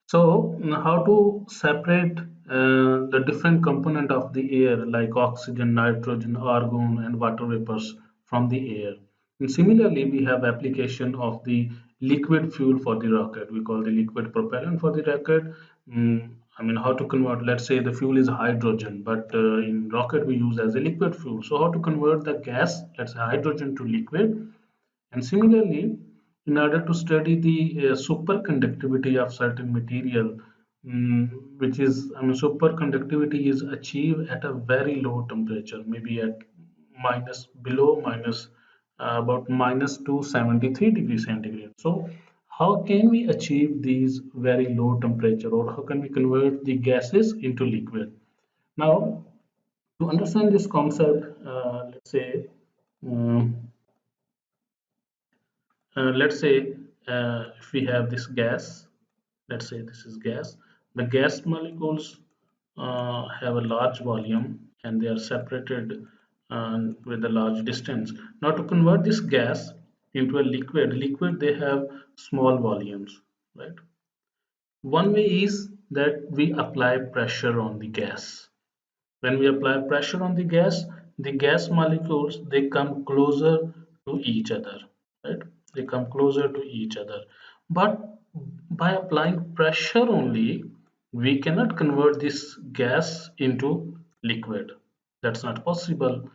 So, how to separate the different component of the air like oxygen, nitrogen, argon, and water vapors from the air. And similarly, we have application of the liquid fuel for the rocket. We call the liquid propellant for the rocket. I mean, how to convert? Let's say the fuel is hydrogen, but in rocket we use as a liquid fuel. So, how to convert the gas, let's say hydrogen, to liquid? And similarly, in order to study the superconductivity of certain material, which is, I mean, superconductivity is achieved at a very low temperature, maybe at below minus about minus 273 degrees centigrade. So, how can we achieve these very low temperature, or how can we convert the gases into liquid? Now, to understand this concept, let's say. um, let's say if we have this gas, let's say this is gas. The gas molecules have a large volume and they are separated with a large distance. Now to convert this gas into a liquid they have small volumes, right? One way is that we apply pressure on the gas. When we apply pressure on the gas molecules they come closer to each other, right? They come closer to each other. But by applying pressure only, we cannot convert this gas into liquid. That's not possible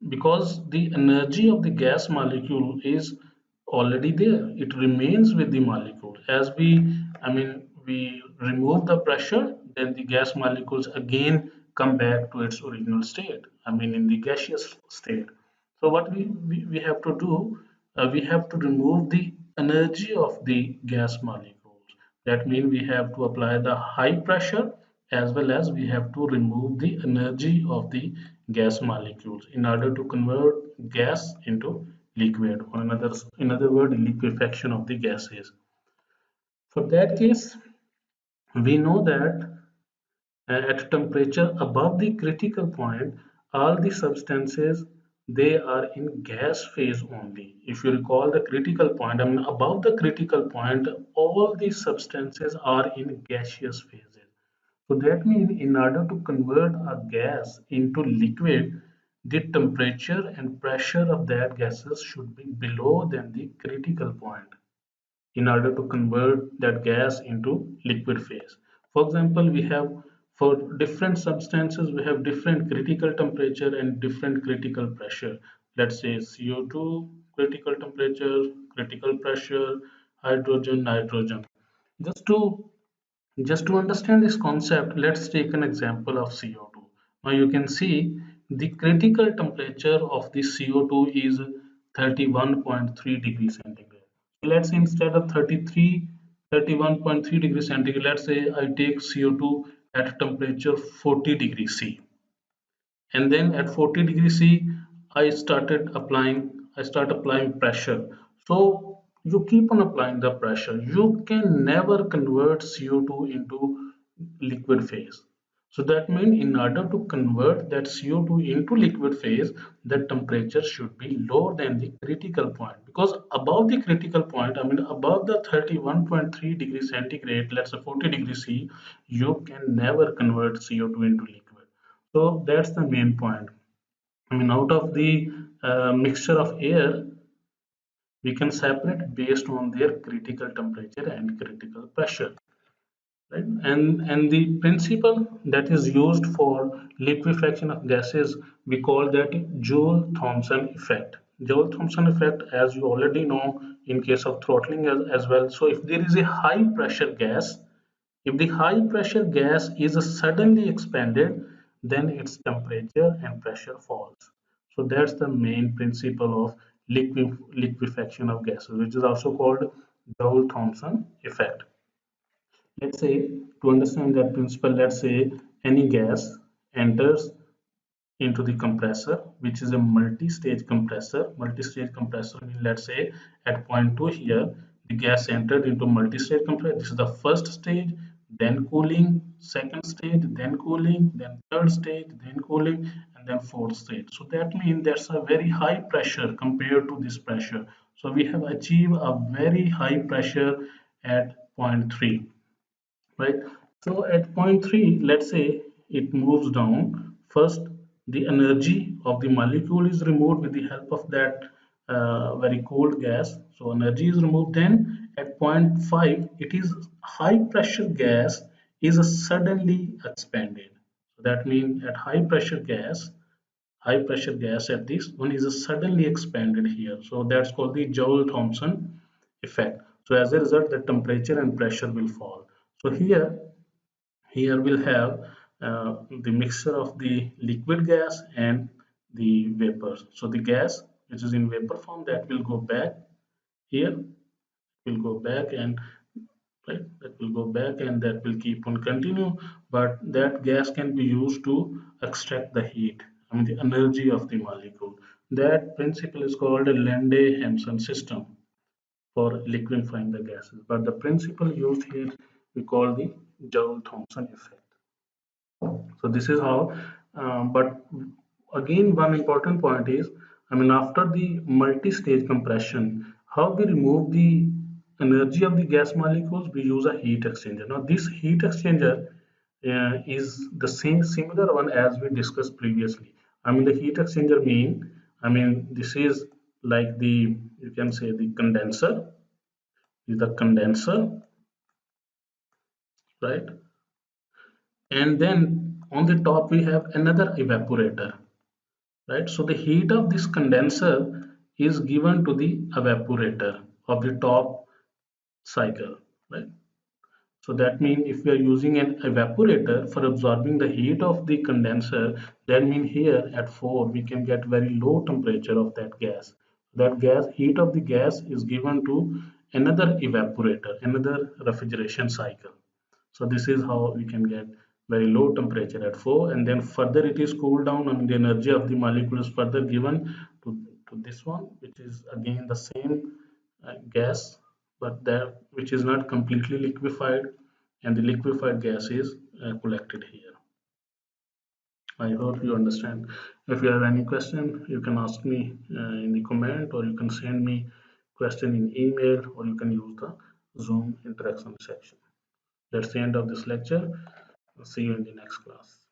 because the energy of the gas molecule is already there. It remains with the molecule. As we remove the pressure, then the gas molecules again come back to its original state. I mean, in the gaseous state. So what we have to do, we have to remove the energy of the gas molecules. That means we have to apply the high pressure as well as we have to remove the energy of the gas molecules in order to convert gas into liquid, or in other word, liquefaction of the gases. For that case, we know that at temperature above the critical point, all the substances they are in gas phase only. If you recall the critical point, I mean above the critical point, all the substances are in gaseous phases. So that means in order to convert a gas into liquid, the temperature and pressure of that gases should be below than the critical point in order to convert that gas into liquid phase. For example, we have for different substances, we have different critical temperature and different critical pressure. Let's say CO2 critical temperature, critical pressure, hydrogen, nitrogen. Just to just to understand this concept, let's take an example of CO2. Now you can see the critical temperature of the CO2 is 31.3 degrees centigrade. So let's say instead of 31.3 degrees centigrade, let's say I take CO2 at temperature 40 degrees C. And then at 40 degrees C, I start applying pressure. So you keep on applying the pressure. You can never convert CO2 into liquid phase. So that means in order to convert that CO2 into liquid phase, the temperature should be lower than the critical point. Because above the critical point, I mean above the 31.3 degrees centigrade, let's say 40 degrees C, you can never convert CO2 into liquid. So that's the main point. I mean, out of the mixture of air, we can separate based on their critical temperature and critical pressure, right? And the principle that is used for liquefaction of gases, we call that Joule-Thomson effect. Joule-Thomson effect, as you already know, in case of throttling as well. So if there is a high pressure gas, if the high pressure gas is suddenly expanded, then its temperature and pressure falls. So that's the main principle of liquefaction of gases, which is also called Joule-Thomson effect. Let's say to understand that principle, let's say any gas enters into the compressor, which is a multi-stage compressor. Multi-stage compressor means, let's say at point 2 here, the gas entered into multi-stage compressor. This is the first stage, then cooling, second stage, then cooling, then third stage, then cooling, and then fourth stage. So that means that's a very high pressure compared to this pressure. So we have achieved a very high pressure at point 3. right? So at point 3, let's say it moves down. First, the energy of the molecule is removed with the help of that very cold gas. So energy is removed. Then at point 5, it is high pressure gas is suddenly expanded. So that means at high pressure gas at this one is suddenly expanded here. So that's called the Joule-Thomson effect. So as a result, the temperature and pressure will fall. So here we'll have the mixture of the liquid gas and the vapors. So the gas which is in vapor form, that will go back here, will go back and right, that will go back and that will keep on continue, but that gas can be used to extract the heat, I mean the energy of the molecule. That principle is called a Linde-Hampson system for liquefying the gases, but the principle used here we call the Joule-Thomson effect. So this is how, but again, one important point is, I mean, after the multi-stage compression, how we remove the energy of the gas molecules, we use a heat exchanger. Now, this heat exchanger is the same similar one as we discussed previously. I mean, the heat exchanger I mean, this is like the, you can say the condenser, is the condenser, right? And then on the top we have another evaporator, right? So the heat of this condenser is given to the evaporator of the top cycle, right? So that means if we are using an evaporator for absorbing the heat of the condenser, that means here at 4 we can get very low temperature of that gas. That gas, heat of the gas is given to another evaporator, another refrigeration cycle. So this is how we can get very low temperature at 4, and then further it is cooled down and the energy of the molecule is further given to this one, which is again the same gas, but that which is not completely liquefied, and the liquefied gas is collected here. I hope you understand. If you have any question, you can ask me in the comment, or you can send me question in email, or you can use the Zoom interaction section. That's the end of this lecture. See you in the next class.